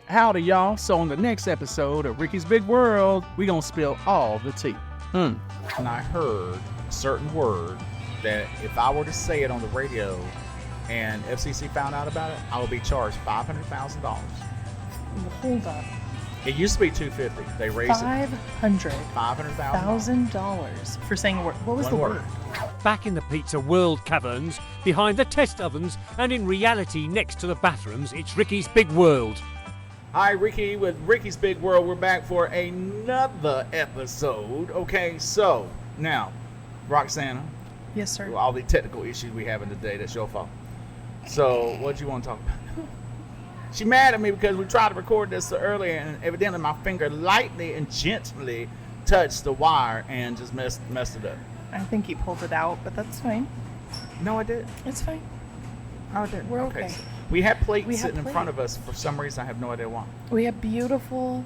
Howdy, y'all. So on the next episode of Ricky's Big World, we gonna spill all the tea. And I heard a certain word that if I were to say it on the radio and FCC found out about it, I would be charged $500,000. Hold up. It used to be $250. They raised it $500,000 for saying a word. What was One the word. word? Back in the pizza world caverns, behind the test ovens, and in reality next to the bathrooms, it's Ricky's Big World. Hi, Ricky with Ricky's Big World. We're back for another episode. Okay, so now, Roxanna, Yes, sir. all the technical issues we have in today, that's your fault. So, what do you want to talk about? She mad at me because we tried to record this earlier, and evidently my finger lightly and gently touched the wire and just messed it up. I think he pulled it out, but that's fine. No, I didn't. It's fine. Oh, I didn't. We're okay. So we have plates We have sitting in front plates. of us for some reason. I have no idea why. We have beautiful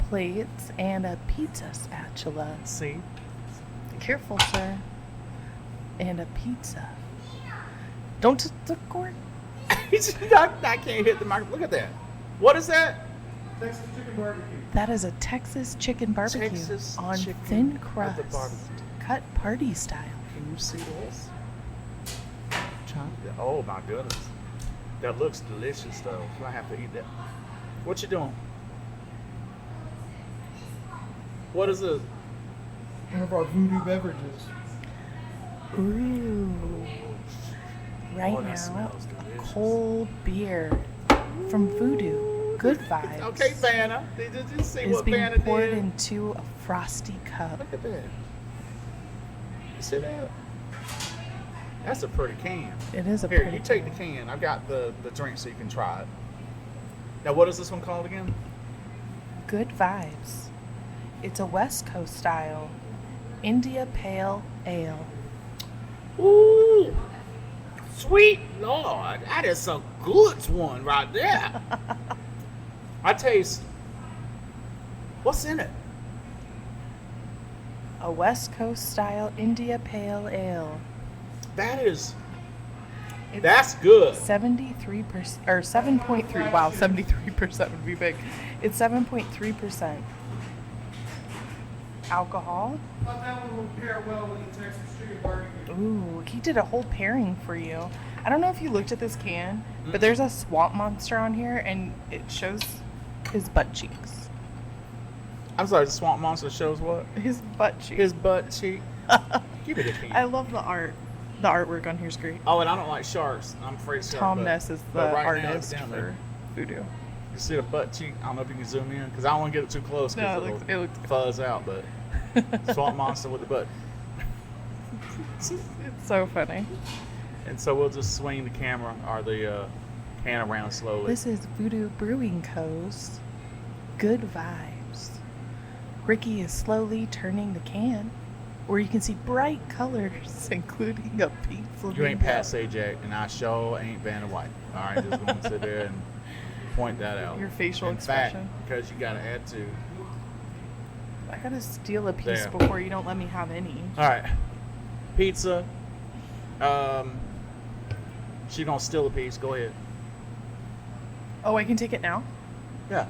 plates and a pizza spatula. See? Careful, sir. And a pizza. Don't touch the cord. I can't hit the microphone. Look at that. What is that? Texas Chicken BBQ. That is a Texas chicken barbecue Texas on chicken thin with crust, the barbecue. cut party style. Can you see this? Oh my goodness. That looks delicious though. So I have to eat that. What you doing? What is this? One of our voodoo beverages. Ooh. Right Oh, that now, smells delicious. cold beer from Voodoo. Good vibes. Okay, Vanna. Did you see Is what being Vanna poured did? into a frosty cup. Look at that. You see that? That's a pretty can. It is a Here, pretty you take the can. I've got the drink so you can try it. Now, what is this one called again? Good vibes. It's a West Coast style India Pale Ale. Ooh, sweet Lord, that is a good one right there. I taste. What's in it? A West Coast style India Pale Ale. That is. It's That's good. 73% or 7.3. Wow, 73% would be big. It's 7.3% alcohol. Thought that one would pair well with the Texas Chicken BBQ. Ooh, he did a whole pairing for you. I don't know if you looked at this can, but there's a swamp monster on here, and it shows his butt cheeks. I'm sorry, the Swamp Monster shows what? His butt cheeks. His butt cheek. Give me the can. I love the art. The artwork on here is great. Oh, and I don't like sharks. I'm afraid of sharks. Tom Ness is the but right now, artist evidently, for Voodoo. You see the butt cheek? I don't know if you can zoom in because I don't want to get it too close No, because it looks fuzz out. But Swamp Monster with the butt. It's so funny. And so we'll just swing the camera or the can around slowly. This is Voodoo Brewing Co.'s Good Vibes. Ricky is slowly turning the can, where you can see bright colors, including a pink You ain't Pat Sajak, and I sure ain't Vanna White. All right, just going to sit there and point that out. Your facial In expression. fact, because you got to add to. I gotta steal a piece There. before you don't let me have any. All right, pizza. She gonna steal a piece. Go ahead. Oh, I can take it now? Yeah.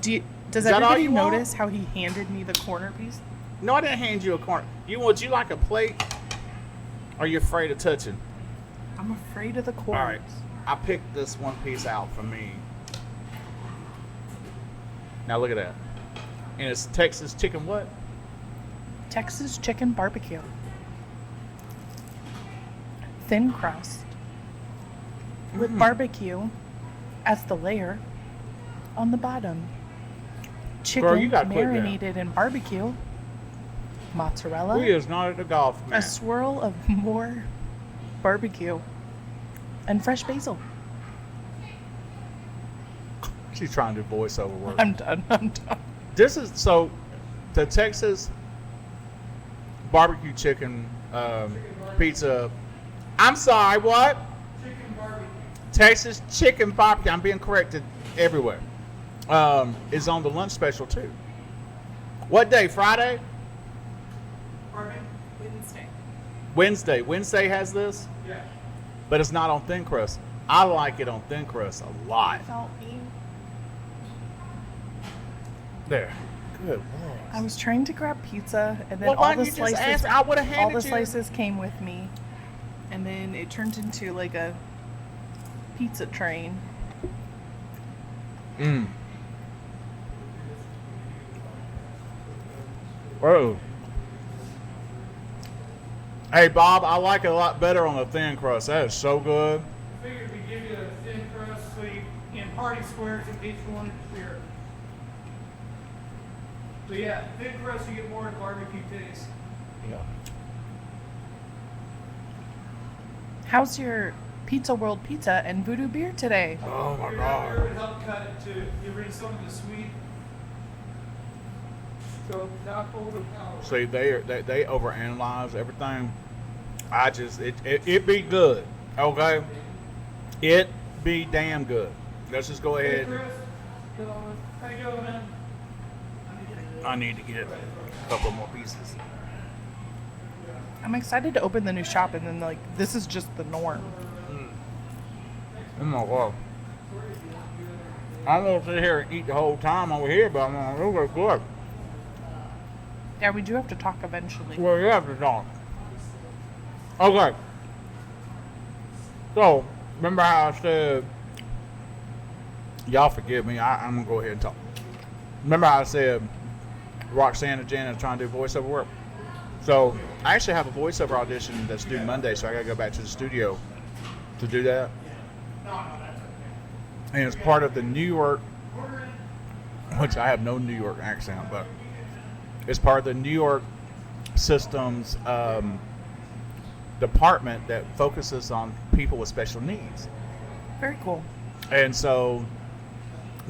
Does Is that all everybody you want? notice how he handed me the corner piece? No, I didn't hand you a corner. Would you like a plate? Or are you afraid of touching? I'm afraid of the corners. All right. I picked this one piece out for me. Now look at that. And it's Texas chicken what? Texas Chicken BBQ. Thin crust with barbecue as the layer on the bottom. Chicken Girl, you gotta quit that. marinated in barbecue, mozzarella, Who is not at the golf a match? swirl of more barbecue, and fresh basil. She's trying to do voiceover work. I'm done. This is so the Texas barbecue chicken pizza. I'm sorry, what? Chicken barbecue. Texas chicken barbecue. I'm being corrected everywhere. Is on the lunch special too. What day? Friday? Pardon me? Wednesday. Wednesday has this, Yeah. but it's not on thin crust. I like it on thin crust a lot. Without me, There. Good Lord. I was trying to grab pizza, and then Well, why all the didn't you just slices, ask me? I would've all handed the you. slices came with me, and then it turned into like a pizza train. Whoa. Hey, Bob, I like it a lot better on the thin crust. That is so good. I figured we'd give you a thin crust so you in party squares in each one here. So yeah, thin crust you get more of the barbecue taste. Yeah. How's your Pizza World pizza and Voodoo beer today? Oh my Here God. would help cut it too. Get rid of some of the sweet. So not overpowered. See, they overanalyze everything. I just it be good, okay? It be damn good. Let's just go Hey ahead. Chris, how you doing, man? I need to get a couple more pieces. I'm excited to open the new shop, and then like this is just the norm. Oh my God. I'm gonna sit here and eat the whole time over here, but I'm gonna look good. Yeah, we do have to talk eventually. Well, you have to talk. Okay. So, remember how I said, y'all forgive me, I'm going to go ahead and talk. Remember how I said Roxanna Janet trying to do voiceover work? So, I actually have a voiceover audition that's due Monday, so I got to go back to the studio to do that. And it's part of the New York, which I have no New York accent, but it's part of the New York systems department that focuses on people with special needs. Very cool. And so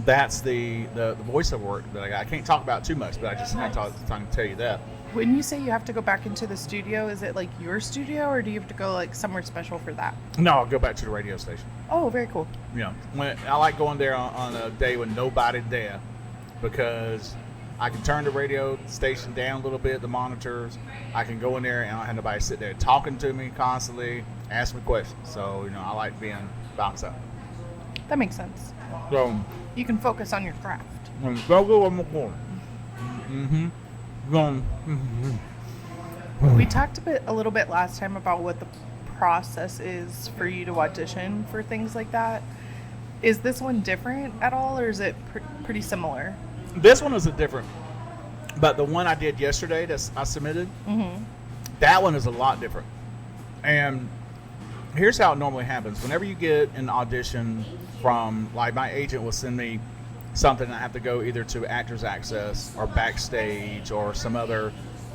that's the voiceover work that I got. I can't talk about too much, but I just have to tell you that. When you say you have to go back into the studio, is it like your studio, or do you have to go like somewhere special for that? No, I'll go back to the radio station. Oh, very cool. Yeah, when I like going there on a day when nobody's there, because I can turn the radio station down a little bit, the monitors. I can go in there and I don't have nobody sit there talking to me constantly, asking me questions. So, I like being by myself. That makes sense. So, You can focus on your craft. go on my corner. Mm-hmm. We talked a little bit last time about what the process is for you to audition for things like that. Is this one different at all, or is it pretty similar? This one is a different, but the one I did yesterday that I submitted, that one is a lot different. And here's how it normally happens. Whenever you get an audition from, like, my agent will send me something, I have to go either to Actors Access or Backstage or some other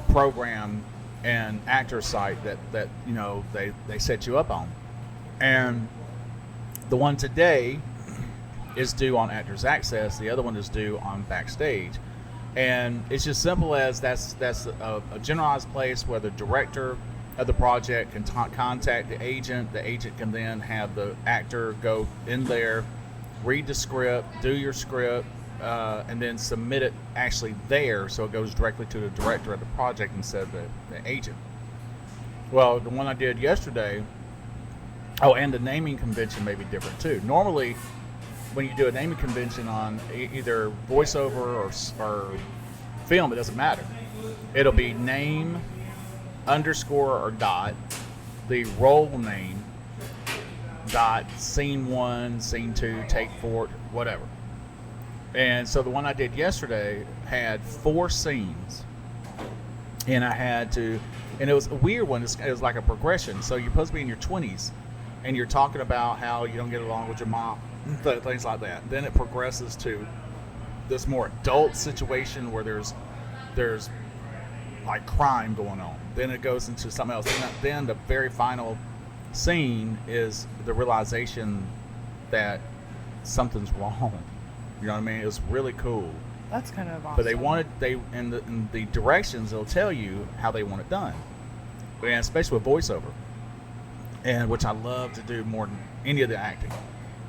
program and actor site that they set you up on. And the one today is due on Actors Access. The other one is due on Backstage. And it's just simple as that's a generalized place where the director of the project can contact the agent. The agent can then have the actor go in there, read the script, do your script, and then submit it actually there, so it goes directly to the director of the project instead of the agent. Well, the one I did yesterday, and the naming convention may be different too. Normally, when you do a naming convention on either voiceover or film, it doesn't matter. It'll be name, underscore or dot, the role name, dot, scene 1, scene 2, take 4, whatever. And so the one I did yesterday had 4 scenes, and I had to, and it was a weird one. It was like a progression. So you're supposed to be in your 20s, and you're talking about how you don't get along with your mom, things like that. Then it progresses to this more adult situation where there's like crime going on. Then it goes into something else. And then the very final scene is the realization that something's wrong. You know what I mean? It was really cool. That's kind of awesome. But in the directions, they'll tell you how they want it done, and especially with voiceover, and which I love to do more than any of the acting.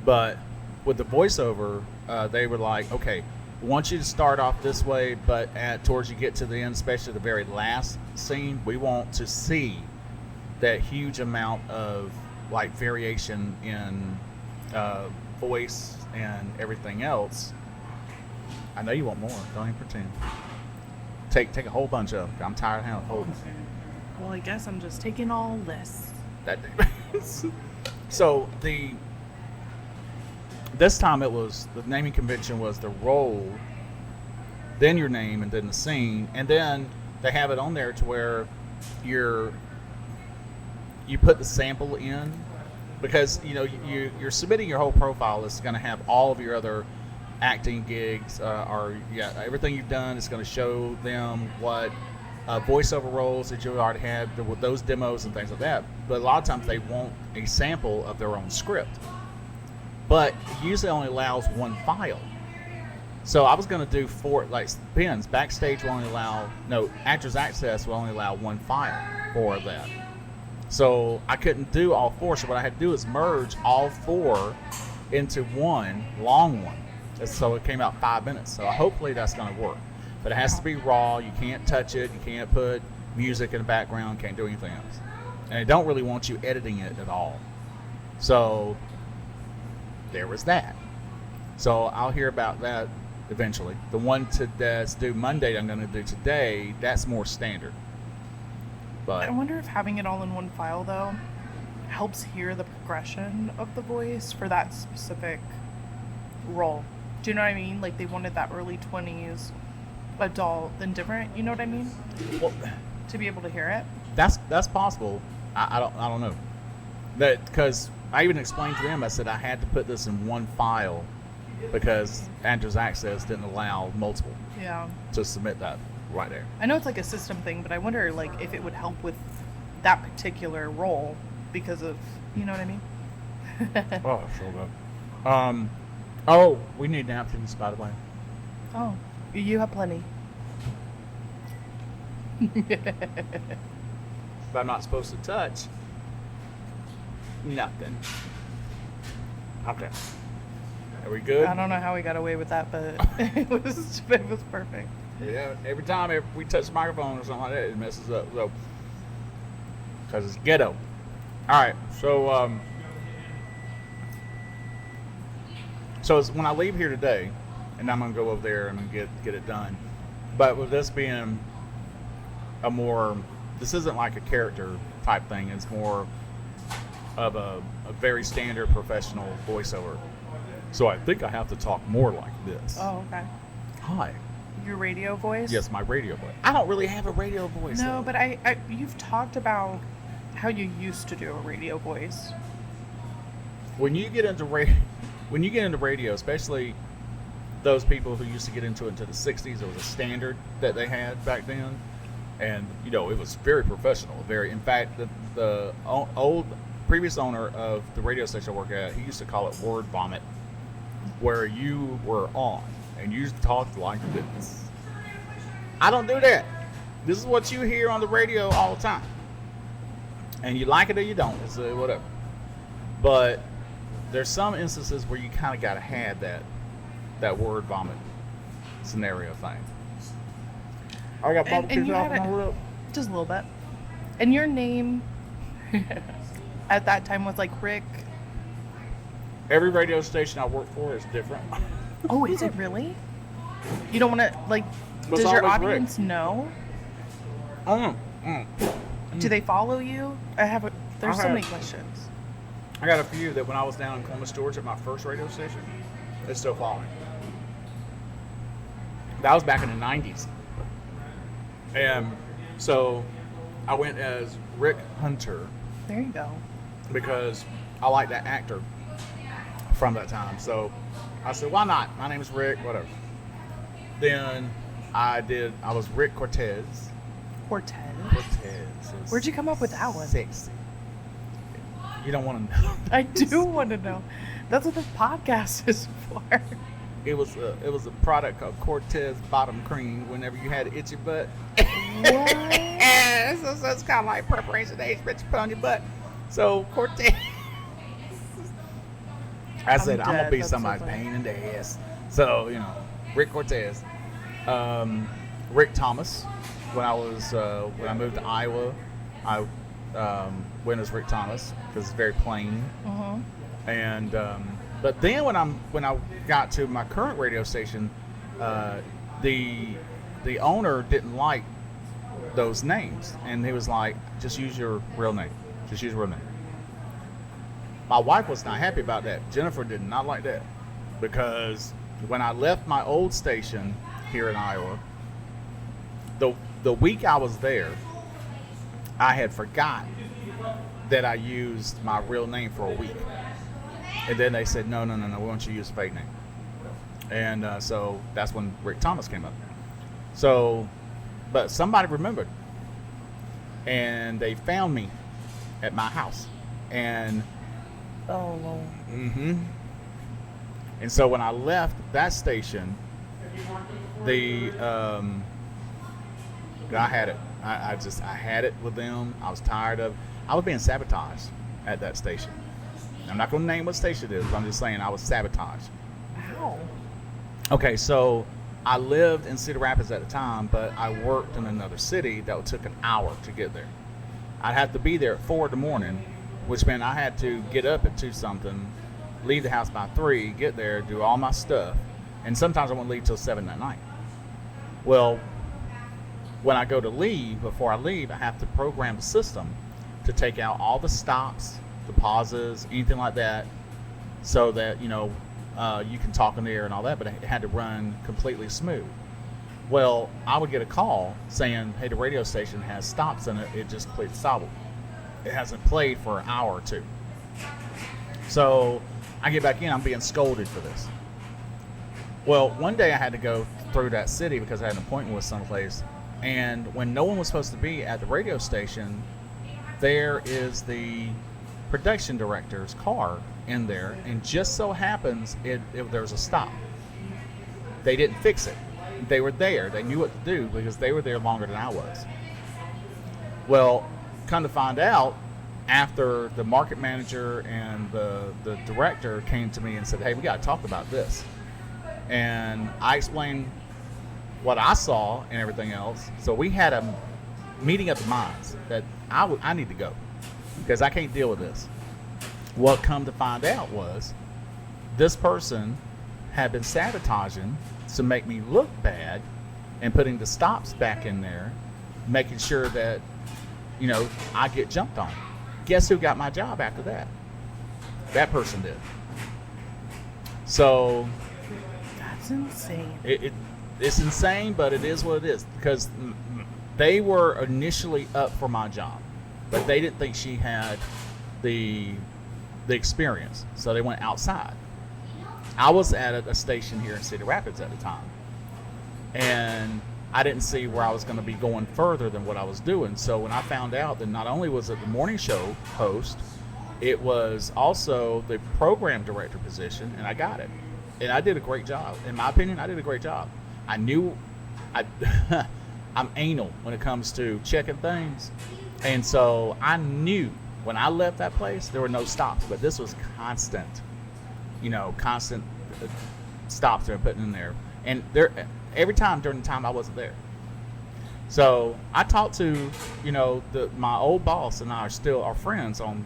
But with the voiceover, they were like, okay, we want you to start off this way, but towards you get to the end, especially the very last scene, we want to see that huge amount of like variation in voice and everything else. I know you want more. Don't even pretend. Take a whole bunch of them. I'm tired of holding. Well, I guess I'm just taking all this. So this time it was the naming convention was the role, then your name, and then the scene, and then they have it on there to where you put the sample in, because you're submitting your whole profile. It's going to have all of your other acting gigs, everything you've done. Is going to show them what voiceover roles that you already had, with those demos and things like that. But a lot of times they want a sample of their own script, but it usually only allows one file. So I was going to do 4, like depends. Backstage will only allow, Actors Access will only allow one file for that. So I couldn't do all 4. So what I had to do is merge all 4 into one long one. And so it came out 5 minutes. So hopefully that's going to work. But it has to be raw. You can't touch it. You can't put music in the background. Can't do anything else. And they don't really want you editing it at all. So there was that. So I'll hear about that eventually. The one that's due Monday I'm going to do today, that's more standard. But I wonder if having it all in one file, though, helps hear the progression of the voice for that specific role. Do you know what I mean? Like, they wanted that early 20s adult and different, you know what I mean? Well, to be able to hear it. That's possible. I don't know. That because I even explained to them, I said I had to put this in one file because Actors Access didn't allow multiple. Yeah. To submit that right there. I know it's like a system thing, but I wonder like if it would help with that particular role because of, you know what I mean? Oh, sure do. Oh, we need napkins, by the way. Oh, you have plenty. But I'm not supposed to touch nothing. Okay. Are we good? I don't know how we got away with that, but it was perfect. Yeah, every time we touch the microphone or something like that, it messes up. So, because it's ghetto. All right, so it's when I leave here today, and I'm gonna go over there and get it done. But with this being this isn't like a character type thing. It's more of a very standard professional voiceover. So I think I have to talk more like this. Oh, okay. Hi. Your radio voice? Yes, my radio voice. I don't really have a radio voice. No, though. but I you've talked about how you used to do a radio voice. When you get into radio, especially those people who used to get into it into the 60s, it was a standard that they had back then, and it was very professional. In fact, the old previous owner of the radio station I work at, he used to call it word vomit, where you were on and you talked like this. I don't do that. This is what you hear on the radio all the time. And you like it or you don't. It's whatever. But there's some instances where you kind of got to have that word vomit scenario thing. I got barbecue sauce on my lip. Just a little bit. And your name at that time was like Rick. Every radio station I work for is different. Oh, is it really? You don't want to, like, It's does your always Rick. audience know? Do they follow you? There's so many questions. I got a few that when I was down in Columbus, Georgia at my first radio station, they still follow me. That was back in the 90s. And so I went as Rick Hunter There you go. because I like that actor from that time. So I said, why not? My name is Rick, whatever. Then I was Rick Cortez. Cortez. Where'd you come up with that one? Sexy. You don't want to know. I do want to know. That's what this podcast is for. It was a product called Cortez Bottom Cream whenever you had an itchy butt. What? so it's kind of like preparation H, but you put on your butt. So Cortez. I said, I'm going to be That's somebody's so funny. pain in the ass. So, Rick Cortez. Rick Thomas. When I moved to Iowa, I went as Rick Thomas because it's very plain. Uh-huh. And but then when I got to my current radio station, the owner didn't like those names, and he was like, just use your real name. Just use your real name. My wife was not happy about that. Jennifer did not like that, because when I left my old station here in Iowa, the week I was there, I had forgotten that I used my real name for a week. And then they said, no, we want you to use a fake name. And so that's when Rick Thomas came up. So, but somebody remembered. And they found me at my house. And Oh, Lord. and so when I left that station, I had it. I had it with them. I was tired of. I was being sabotaged at that station. I'm not going to name what station it is, but I'm just saying I was sabotaged. How? Okay, so I lived in Cedar Rapids at the time, but I worked in another city that took an hour to get there. I'd have to be there at 4 in the morning, which meant I had to get up at 2 something, leave the house by 3, get there, do all my stuff, and sometimes I wouldn't leave till 7 that night. Well, when I go to leave, before I leave, I have to program the system to take out all the stops, the pauses, anything like that, so that, you can talk in the air and all that, but it had to run completely smooth. Well, I would get a call saying, hey, the radio station has stops in it. It just played stop. It hasn't played for an hour or 2. So I get back in, I'm being scolded for this. Well, one day I had to go through that city because I had an appointment with someplace. And when no one was supposed to be at the radio station, there is the production director's car in there, and just so happens there was a stop. They didn't fix it. They were there. They knew what to do because they were there longer than I was. Well, come to find out, after the market manager and the director came to me and said, hey, we got to talk about this. And I explained what I saw and everything else. So we had a meeting of the minds that I need to go because I can't deal with this. What come to find out was this person had been sabotaging to make me look bad and putting the stops back in there, making sure that, I get jumped on. Guess who got my job after that? That person did. So That's insane. It's insane, but it is what it is, because they were initially up for my job, but they didn't think she had the experience, so they went outside. I was at a station here in Cedar Rapids at the time, and I didn't see where I was going to be going further than what I was doing. So when I found out that not only was it the morning show host, it was also the program director position, and I got it. And I did a great job. In my opinion, I did a great job. I knew I'm anal when it comes to checking things. And so I knew when I left that place, there were no stops, but this was constant, constant stops they were putting in there. And every time during the time I wasn't there. So I talked to, my old boss and I are friends on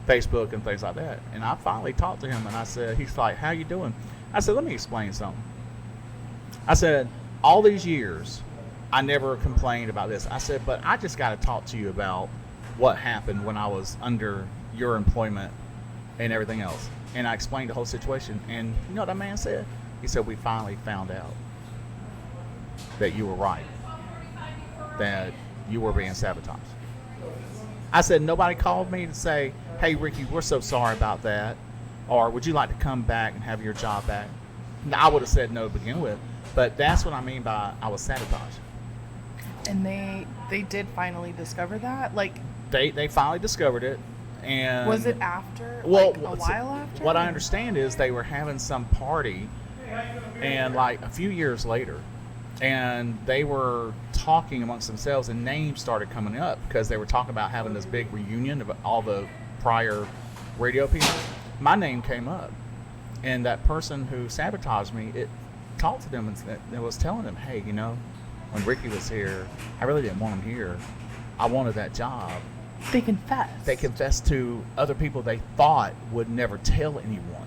Facebook and things like that. And I finally talked to him and I said, he's like, how you doing? I said, let me explain something. I said, all these years, I never complained about this. I said, but I just got to talk to you about what happened when I was under your employment and everything else. And I explained the whole situation. And you know what that man said? He said, we finally found out that you were right, that you were being sabotaged. I said, nobody called me to say, hey, Ricky, we're so sorry about that. Or would you like to come back and have your job back? I would have said no to begin with. But that's what I mean by I was sabotaged. And they did finally discover that? Like, They finally discovered it. And was it after? Well, like a while after? What I understand is they were having some party, and like a few years later, and they were talking amongst themselves, and names started coming up because they were talking about having this big reunion of all the prior radio people. My name came up, and that person who sabotaged me, it talked to them and was telling them, hey, when Ricky was here, I really didn't want him here. I wanted that job. They confessed. They confessed to other people they thought would never tell anyone.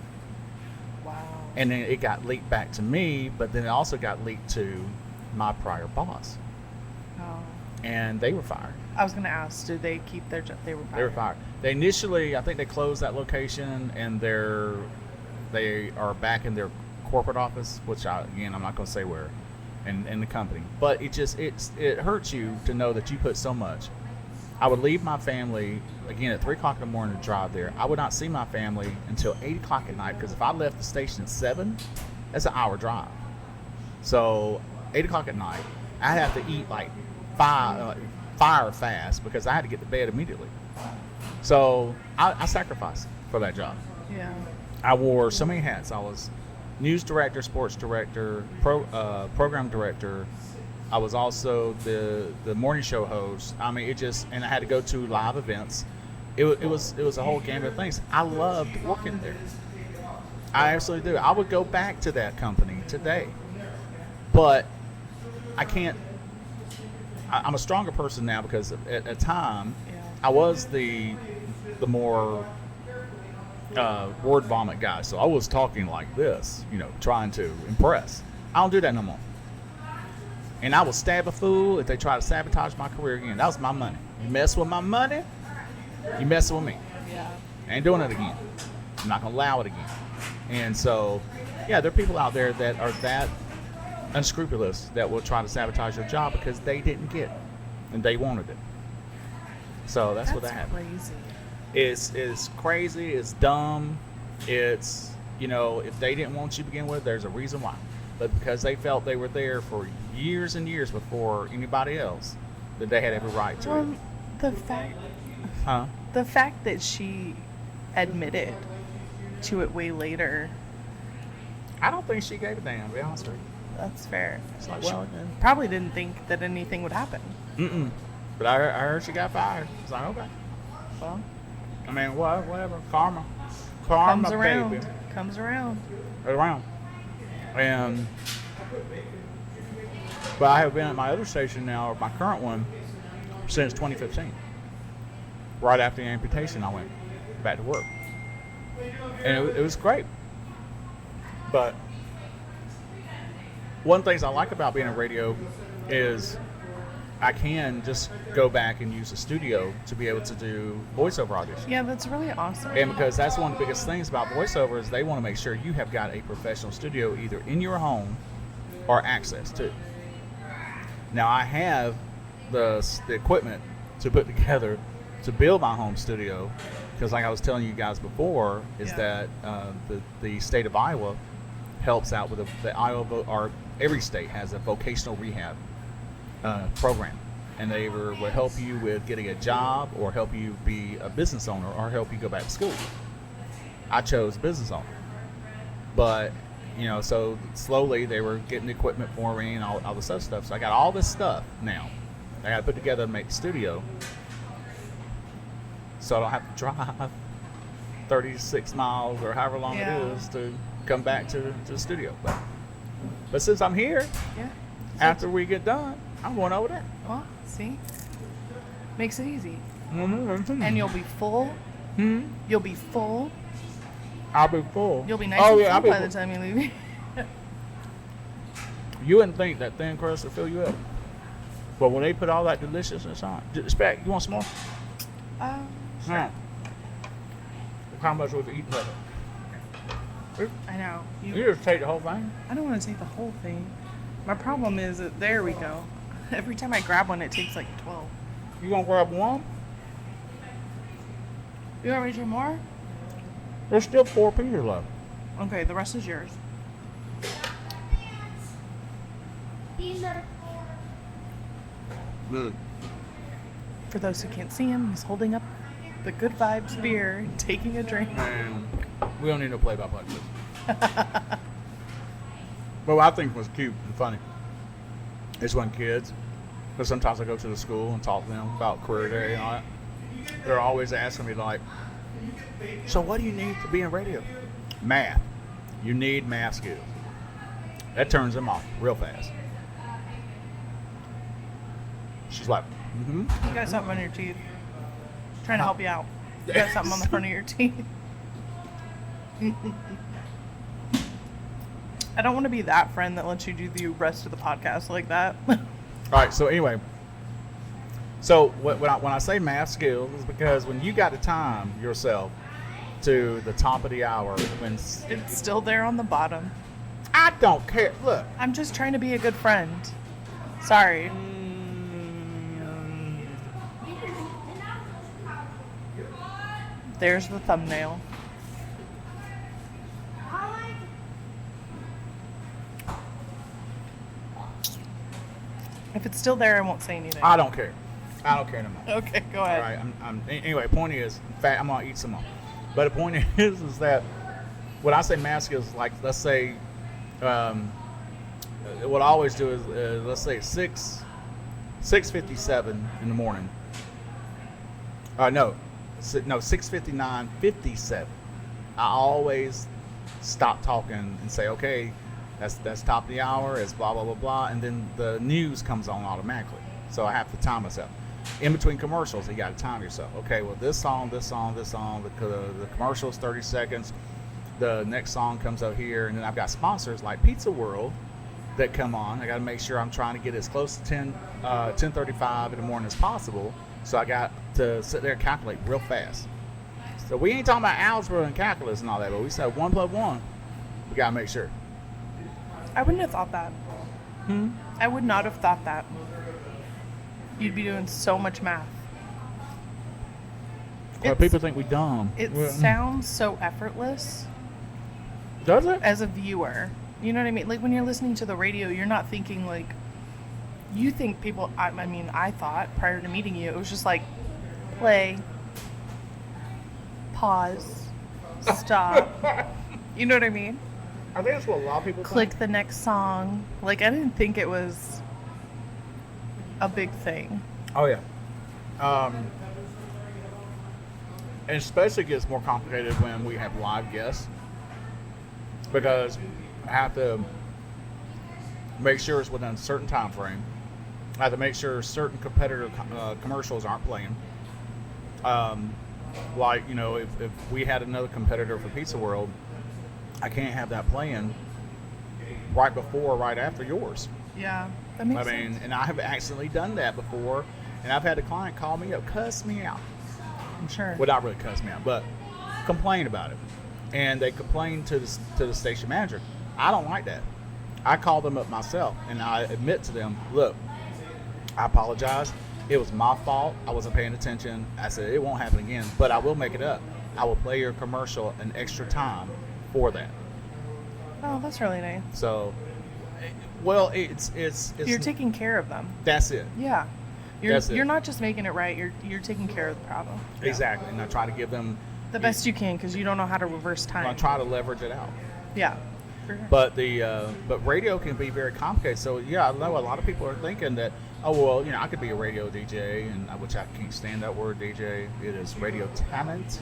Wow. And then it got leaked back to me, but then it also got leaked to my prior boss. Oh. And they were fired. I was gonna ask, did they keep their job? They were fired. They were fired. They initially, I think they closed that location, and they are back in their corporate office, which I'm not going to say where, in the company. But it hurts you to know that you put so much. I would leave my family again at 3 o'clock in the morning to drive there. I would not see my family until 8 o'clock at night, because if I left the station at 7, that's an hour drive. So 8 o'clock at night, I'd have to eat like fire fast, because I had to get to bed immediately. So I sacrificed for that job. Yeah. I wore so many hats. I was news director, sports director, program director. I was also the morning show host. I mean, and I had to go to live events. It was a whole gamut of things. I loved working there. I absolutely do. I would go back to that company today, but I can't. I'm a stronger person now, because at a time I was the more word vomit guy. So I was talking like this, trying to impress. I don't do that no more. And I will stab a fool if they try to sabotage my career again. That was my money. You mess with my money, you messing with me. Yeah. I ain't doing it again. I'm not gonna allow it again. And so, yeah, there are people out there that are that unscrupulous that will try to sabotage your job because they didn't get it and they wanted it. So that's what happened. Crazy. It's crazy. It's dumb. It's, if they didn't want you to begin with, there's a reason why. But because they felt they were there for years and years before anybody else, that they had every right to it. The fact that she admitted to it way later. I don't think she gave a damn, to be honest with you. That's fair. It's like, She probably didn't think that anything would happen. But I heard she got fired. It's like, okay. Well, I mean, whatever. Karma. Comes around. Baby. Comes around. Right around. But I have been at my other station now, or my current one, since 2015. Right after the amputation, I went back to work. And it was great. But one of the things I like about being in radio is I can just go back and use the studio to be able to do voiceover auditions. Yeah, that's really awesome. And because that's one of the biggest things about voiceover is they want to make sure you have got a professional studio either in your home or access to. Now, I have the equipment to put together to build my home studio, because like I was telling you guys before, that the state of Iowa helps out with the Iowa, or every state has a vocational rehab program, and they will help you with getting a job, or help you be a business owner, or help you go back to school. I chose business owner, but so slowly they were getting the equipment for me and all this other stuff. So I got all this stuff now I got to put together to make the studio, so I don't have to drive 36 miles or however long it is to come back to the studio. But since I'm here, after we get done, I'm going over there. Well, see? Makes it easy. Mm-hmm. And you'll be full. You'll be full. I'll be full. You'll be nice and full by the time you leave. You wouldn't think that thin crust would fill you up. But when they put all that deliciousness on, Spec, you want some more? Sure. How much would you eat that? I know. You just take the whole thing? I don't want to take the whole thing. My problem is that, there we go. Every time I grab one, it takes like 12. You gonna grab one? You want me to do more? There's still 4 pieces left. Okay, the rest is yours. Good. For those who can't see him, he's holding up the Good Vibes beer and taking a drink. Man, we don't need no play-by-play. But what I think was cute and funny is when kids, because sometimes I go to the school and talk to them about career day and all that, they're always asking me like, so what do you need to be in radio? Math. You need math skills. That turns them off real fast. She's like, You got something on your teeth. Trying to help you out. You got something on the front of your teeth. I don't want to be that friend that lets you do the rest of the podcast like that. All right. So anyway, so when I say math skills is because when you got to time yourself to the top of the hour, when It's still there on the bottom. I don't care. Look, I'm just trying to be a good friend. Sorry. There's the thumbnail. If it's still there, I won't say anything. I don't care. I don't care no more. Okay, go All ahead. right. Anyway, point is, in fact, I'm gonna eat some more. But the point is that when I say math skills, like let's say, what I always do is let's say 6:57 in the morning. No, 6:59:57. I always stop talking and say, okay, that's top of the hour. It's blah blah blah blah, and then the news comes on automatically. So I have to time myself. In between commercials, you got to time yourself. Okay, well, this song. The commercial's 30 seconds. The next song comes out here, and then I've got sponsors like Pizza World that come on. I got to make sure I'm trying to get as close to 10:35 in the morning as possible. So I got to sit there and calculate real fast. So we ain't talking about algebra and calculus and all that, but we said 1 + 1. We got to make sure. I wouldn't have thought that. I would not have thought that. You'd be doing so much math. Well, people think we dumb. It sounds so effortless Does it? as a viewer. You know what I mean? Like when you're listening to the radio, you're not thinking like, you think people, I mean, I thought prior to meeting you, it was just like, play, pause, stop. You know what I mean? I think that's what a lot of people Click the next song. Like I didn't think it was a big thing. Oh yeah. And especially gets more complicated when we have live guests, because I have to make sure it's within a certain time frame. I have to make sure certain competitor commercials aren't playing. Like, you know, if we had another competitor for Pizza World, I can't have that playing right before or right after yours. Yeah, that makes sense. And I have accidentally done that before, and I've had a client call me up, cuss me out. I'm sure. Well, not really cuss me out, but complain about it. And they complain to the station manager. I don't like that. I call them up myself, and I admit to them, look, I apologize. It was my fault. I wasn't paying attention. I said, it won't happen again, but I will make it up. I will play your commercial an extra time for that. Oh, that's really nice. So, well, it's You're taking care of them. That's it. Yeah. That's it. You're not just making it right, you're taking care of the problem. Yeah. Exactly. And I try to give them The best you can, because you don't know how to reverse time. I try to leverage it out. Yeah. For sure. But radio can be very complicated. So yeah, I know a lot of people are thinking that, oh well, you know, I could be a radio DJ, and which I can't stand that word DJ. It is radio talent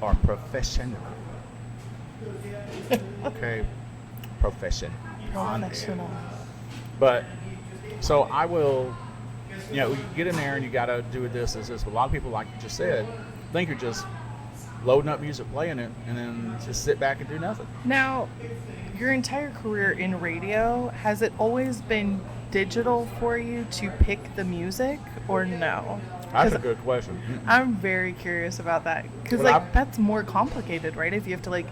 or profession. Okay, profession. On air. Professional. But so I will, you know, you get in there and you got to do this. But a lot of people, like you just said, think you're just loading up music, playing it, and then just sit back and do nothing. Now, your entire career in radio, has it always been digital for you to pick the music, or no? That's 'Cause a good question. I'm very curious about that, because Well, like that's more complicated, right? If you have to like,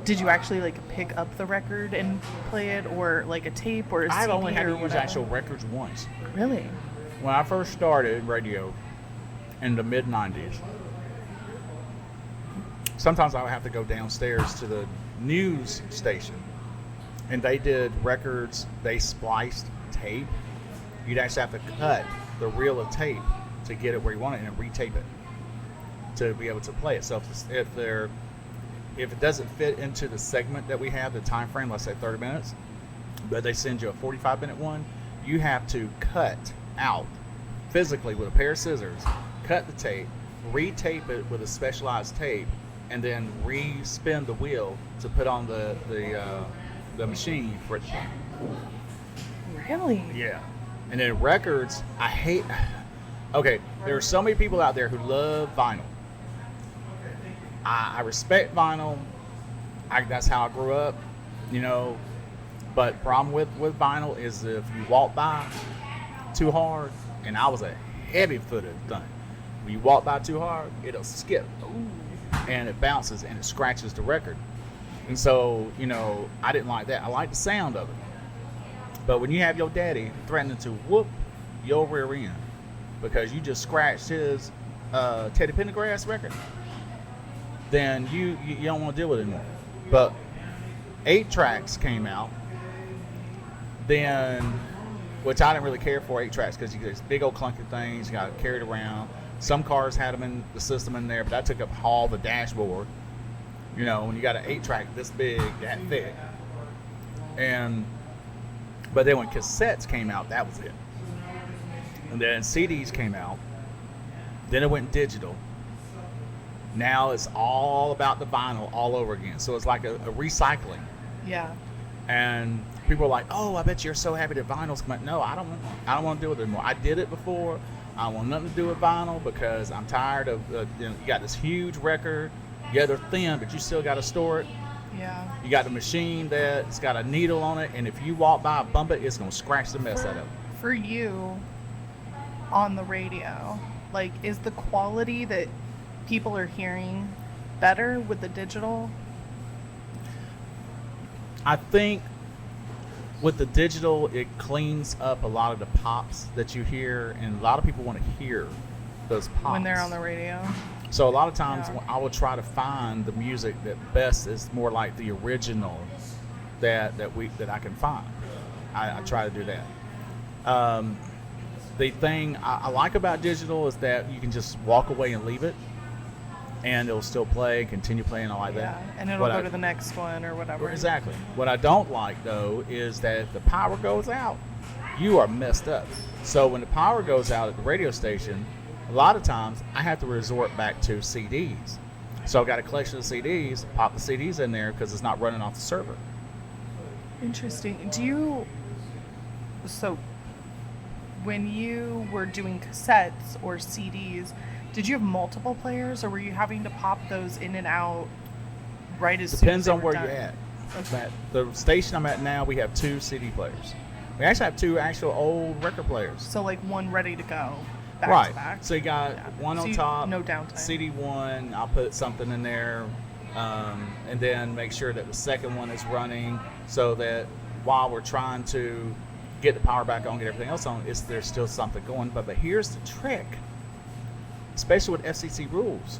did you actually like pick up the record and play it, or like a tape or a CD I've only had or to use whatever? actual records once. Really? When I first started radio in the mid-90s, sometimes I would have to go downstairs to the news station, and they did records, they spliced tape. You'd actually have to cut the reel of tape to get it where you want it and retape it to be able to play it. So if it doesn't fit into the segment that we have, the time frame, let's say 30 minutes, but they send you a 45-minute one, you have to cut out physically with a pair of scissors, cut the tape, retape it with a specialized tape, and then re-spin the wheel to put on the machine for it to play. Really? Yeah. And then records, I hate. Okay, there are so many people out there who love vinyl. I respect vinyl. That's how I grew up. You know, But problem with vinyl is if you walk by too hard, and I was a heavy-footed thing. When you walk by too hard, it'll skip. And it bounces and it scratches the record. And so, I didn't like that. I like the sound of it. But when you have your daddy threatening to whoop your rear end because you just scratched his Teddy Pendergrass record, then you don't want to deal with it anymore. But 8 tracks came out, then, which I didn't really care for 8 tracks because you get these big old clunky things, you got to carry it around. Some cars had them in the system in there, but that took up all the dashboard. When you got an 8-track this big, that thick. But then when cassettes came out, that was it. And then CDs came out. Then it went digital. Now it's all about the vinyl all over again. So it's like a recycling. Yeah. And people are like, "Oh, I bet you're so happy that vinyl's come out." No, I don't want to do it anymore. I did it before. I want nothing to do with vinyl because I'm tired of you got this huge record. Yeah, they're thin, but you still got to store it. Yeah. You got the machine that's got a needle on it, and if you walk by and bump it, it's gonna scratch the mess out of it. For you, on the radio, like, is the quality that people are hearing better with the digital? I think with the digital, it cleans up a lot of the pops that you hear, and a lot of people want to hear those pops When they're on the radio? So a lot of times Yeah. I will try to find the music that best is more like the original that I can find. I try to do that. The thing I like about digital is that you can just walk away and leave it, and it'll still play, continue playing. I like Yeah, that. and it'll go to the next one or whatever. Exactly. What I don't like, though, is that if the power goes out, you are messed up. So when the power goes out at the radio station, a lot of times I have to resort back to CDs. So I've got a collection of CDs, pop the CDs in there because it's not running off the server. Interesting. So when you were doing cassettes or CDs, did you have multiple players, or were you having to pop those in and out right as soon as Depends they on were where done? you're at. Okay. At the station I'm at now, we have 2 CD players. We actually have 2 actual old record players. So like one ready to go, back Right. to back. So you got Yeah. one So on you- top, no downtime. CD1, I'll put something in there, and then make sure that the second one is running so that while we're trying to get the power back on, get everything else on, there's still something going. But here's the trick, especially with FCC rules,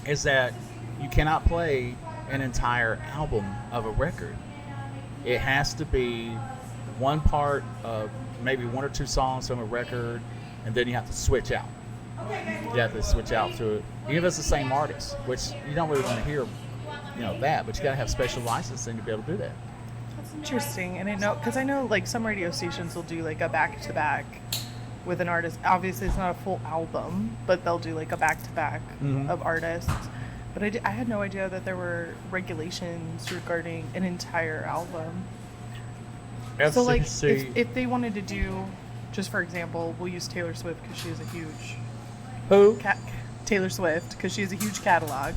is that you cannot play an entire album of a record. It has to be one part of maybe 1 or 2 songs from a record, and then you have to switch out. You have to switch out to it, even if it's the same artist, which you don't really want to hear, that, but you got to have special licensing to be able to do that. That's interesting. And I know like some radio stations will do like a back-to-back with an artist. Obviously it's not a full album, but they'll do like a back-to-back Mhm. of artists. But I had no idea that there were regulations regarding an entire album. So like if they wanted to do, just for example, we'll use Taylor Swift because she has a huge who? Taylor Swift because she has a huge catalog.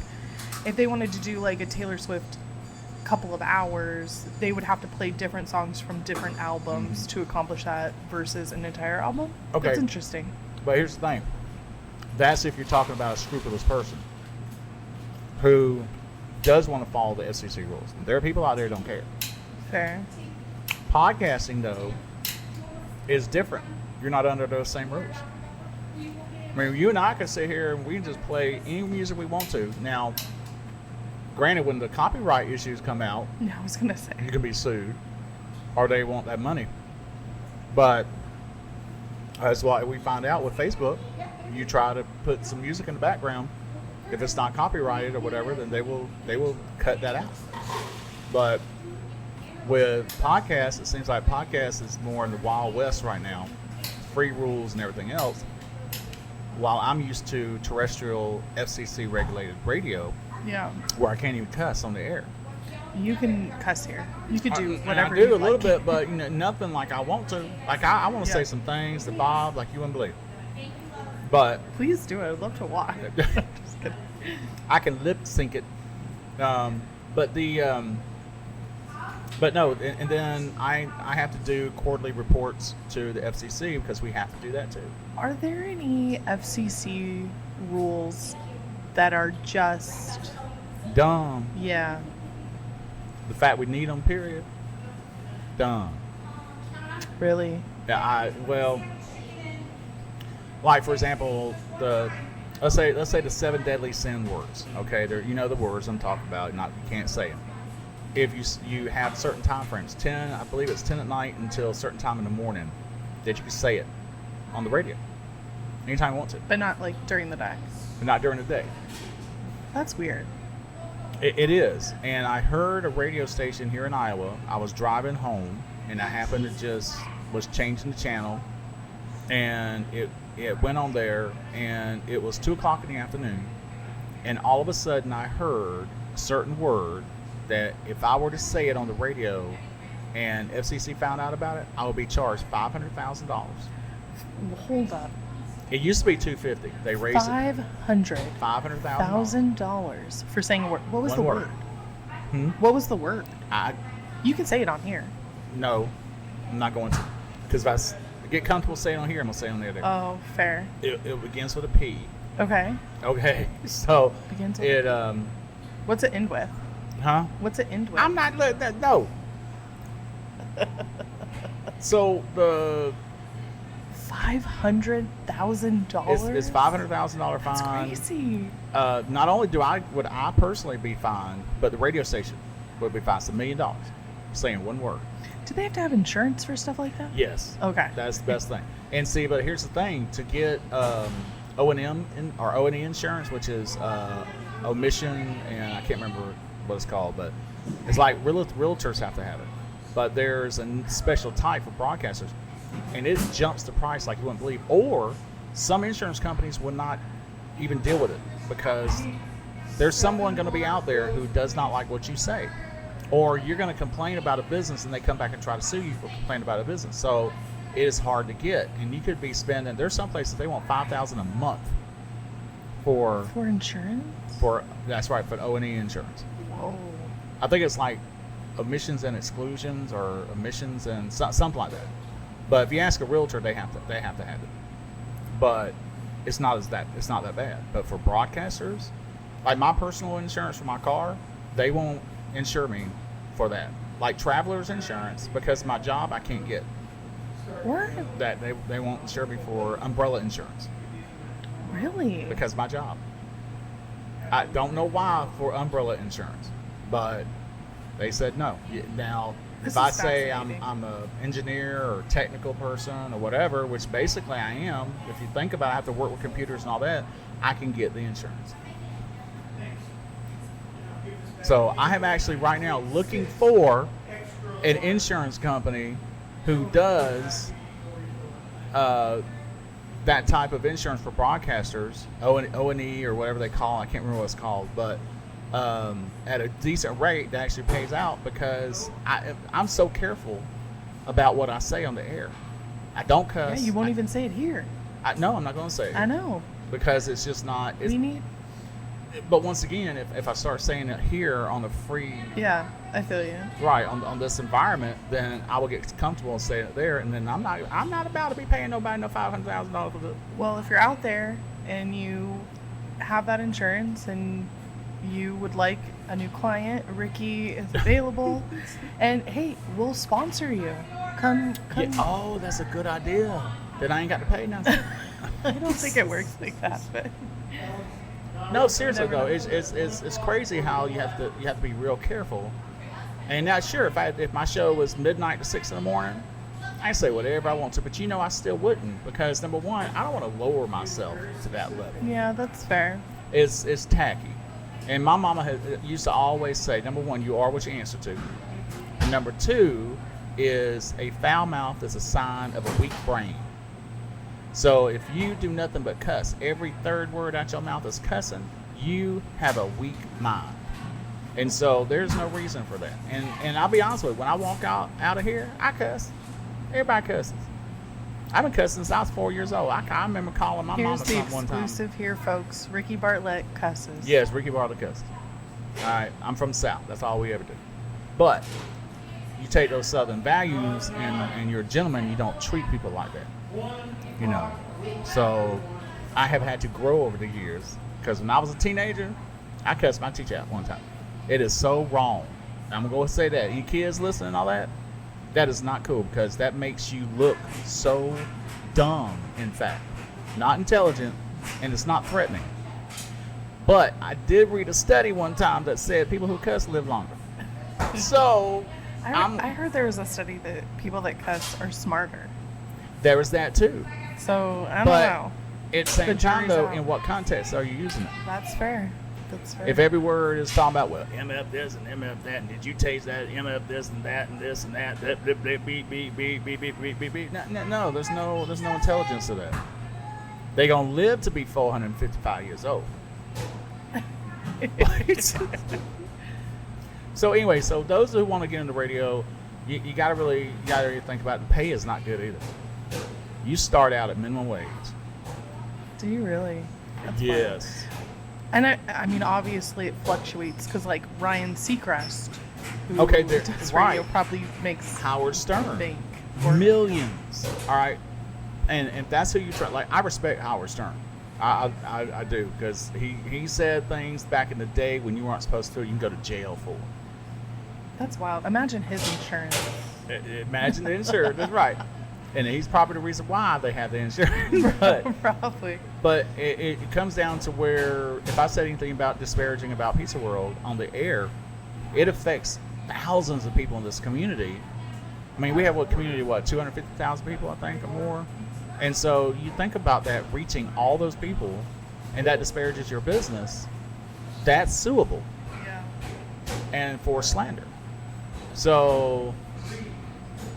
If they wanted to do like a Taylor Swift couple of hours, they would have to play different songs from different albums to accomplish that versus an entire album. Okay. That's interesting. But here's the thing. That's if you're talking about a scrupulous person who does want to follow the FCC rules. There are people out there who don't care. Fair. Podcasting, though, is different. You're not under those same rules. I mean, you and I can sit here and we can just play any music we want to. Now, granted, when the copyright issues come out, Yeah, I was gonna say. you can be sued, or they want that money. But that's why we find out with Facebook. You try to put some music in the background, if it's not copyrighted or whatever, then they will cut that out. But with podcasts, it seems like podcasts is more in the Wild West right now, free rules and everything else. While I'm used to terrestrial FCC regulated radio, Yeah. where I can't even cuss on the air. You can cuss here. You could do And whatever I do you a little like. bit, but nothing like I want to. Like I want to Yeah. say some things to Bob like you wouldn't believe. But Please do it. I'd love to watch. Just kidding. I can lip sync it. But the But no, and then I have to do quarterly reports to the FCC because we have to do that too. Are there any FCC rules that are just, Dumb. yeah, The fact we need them, period. Dumb. really? Yeah, well, like for example, let's say the 7 deadly sin words. Okay, you know the words I'm talking about. You can't say them. If you have certain time frames, I believe it's 10 at night until a certain time in the morning, that you can say it on the radio anytime you want to, But not like during the day. but not during the day. That's weird. It is, and I heard a radio station here in Iowa. I was driving home, and I happened to was changing the channel, and it went on there, and it was 2:00 in the afternoon, and all of a sudden I heard a certain word that if I were to say it on the radio, and FCC found out about it, I would be charged $500,000. Hold up. It used to be $250. They raised it $500,000 $500,000 for saying a word. What was One the word. word? Hmm? What was the word? I You can say it on here. No, I'm not going to, because if I get comfortable saying on here, I'm gonna say on the other. Oh, fair. It begins with a P. Okay. Okay, so Begins with it What's it end with? huh? What's it end with? I'm not letting that no. So the $500,000. it's $500,000 That's fine. crazy. Not only would I personally be fined, but the radio station would be fined. It's $1 million. Saying one word. Do they have to have insurance for stuff like that? Yes. Okay. That's the best thing. And see, but here's the thing: to get O&M or O&E insurance, which is omission, and I can't remember what it's called, but it's like realtors have to have it. But there's a special type for broadcasters, and it jumps the price like you wouldn't believe. Or some insurance companies will not even deal with it because there's someone going to be out there who does not like what you say. Or you're going to complain about a business and they come back and try to sue you for complaining about a business. So it is hard to get. And you could be spending, there's some places they want $5,000 a month for insurance? that's right, for O&E insurance. Whoa. I think it's like omissions and exclusions or omissions and something like that. But if you ask a realtor, they have to have it. But it's not that bad. But for broadcasters, like my personal insurance for my car, they won't insure me for that. Like traveler's insurance, because of my job, I can't get What? that. They won't insure me for umbrella insurance Really? because of my job. I don't know why for umbrella insurance, but they said no. Now, This if I is say fascinating. I'm a engineer or technical person or whatever, which basically I am, if you think about it, I have to work with computers and all that, I can get the insurance. So I am actually right now looking for an insurance company who does that type of insurance for broadcasters, O&E or whatever they call it. I can't remember what it's called, but at a decent rate that actually pays out, because I'm so careful about what I say on the air. I don't cuss. Yeah, you won't even say it here. No, I'm not going to say it. I know. Because it's just not. We need. But once again, if I start saying it here on the free, Yeah, I feel you. right, on this environment, then I will get comfortable and say it there, and then I'm not about to be paying nobody no $500,000 for this. Well, if you're out there and you have that insurance and you would like a new client, Ricky is available, and hey, we'll sponsor you. Come. Yeah. Oh, that's a good idea. Then I ain't got to pay nothing. I don't think it works like that, but No, seriously Never though, know. it's crazy how you have to be real careful. And now, sure, if my show was midnight to 6 in the morning, I say whatever I want to. But I still wouldn't, because number one, I don't want to lower myself to that level. yeah, that's fair. It's tacky. And my mama used to always say, number one, you are what you answer to. And number two is a foul mouth is a sign of a weak brain. So if you do nothing but cuss, every third word out your mouth is cussing, you have a weak mind. And so there's no reason for that. And I'll be honest with you, when I walk out of here, I cuss. Everybody cusses. I've been cussing since I was 4 years old. I remember calling my Here's mama the something one time. exclusive here, folks. Ricky Bartlett cusses. Yes, Ricky Bartlett cusses. All right, I'm from the South. That's all we ever do. But you take those Southern values and you're a gentleman, you don't treat people like that. You know. So I have had to grow over the years because when I was a teenager, I cussed my teacher out one time. It is so wrong. I'm gonna go say that. You kids listening and all that, that is not cool because that makes you look so dumb, in fact. Not intelligent, and it's not threatening. But I did read a study one time that said people who cuss live longer. So I heard there was a study that people that cuss are smarter. there is that too. So I don't But know. at the same The time, jury's though, out. in what context are you using it? That's fair. That's fair. If every word is talking about, well, MF this and MF that, and did you taste that, MF this and that, and this and that, beep, beep, beep, beep, beep, beep, beep, beep, beep, beep. No, there's no intelligence to that. They're going to live to be 455 years old. So anyway, so those who want to get into radio, you got to really think about it. The pay is not good either. You start out at minimum wage. Do you really? That's Yes. And I mean, obviously it fluctuates because like Ryan Seacrest, who Okay, does right. radio, probably makes Howard Stern. bank. Millions. All right. And if that's who you try, like, I respect Howard Stern. I do, because he said things back in the day when you weren't supposed to, you can go to jail for. That's wild. Imagine his insurance. Imagine the insurance. That's right. And he's probably the reason why they have the insurance. Probably. But it comes down to where if I said anything about disparaging about Pizza World on the air, it affects thousands of people in this community. I mean, we have 250,000 people, I think, or more. And so you think about that reaching all those people, and that disparages your business, that's suable. Yeah. And for slander. So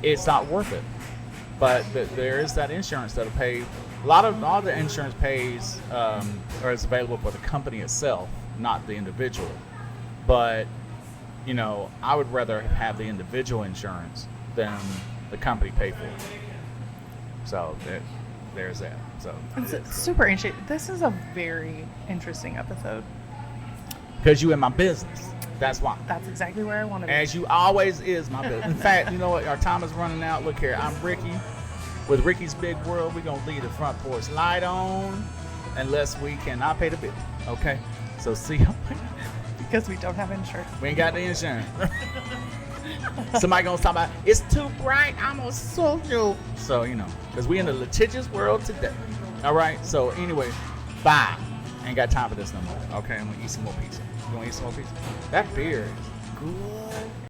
it's not worth it. But there is that insurance that'll pay. A lot of the insurance pays or is available for the company itself, not the individual. But you know, I would rather have the individual insurance than the company pay for it. So there's that. So It's super interesting. This is a very interesting episode. because you in my business, that's why. That's exactly where I want to be. As you always is my business. In fact, you know what? Our time is running out. Look here, I'm Ricky. With Ricky's Big World, we're going to leave the front porch light on unless we cannot pay the bill. Okay? So see you later. Because we don't have insurance. We ain't got the insurance. Somebody going to talk about, it's too bright, I'm going to sue you. So, you know, because we in the litigious world today. All right? So anyway, bye. Ain't got time for this no more. Okay? I'm going to eat some more pizza. You want to eat some more pizza? That beer is good.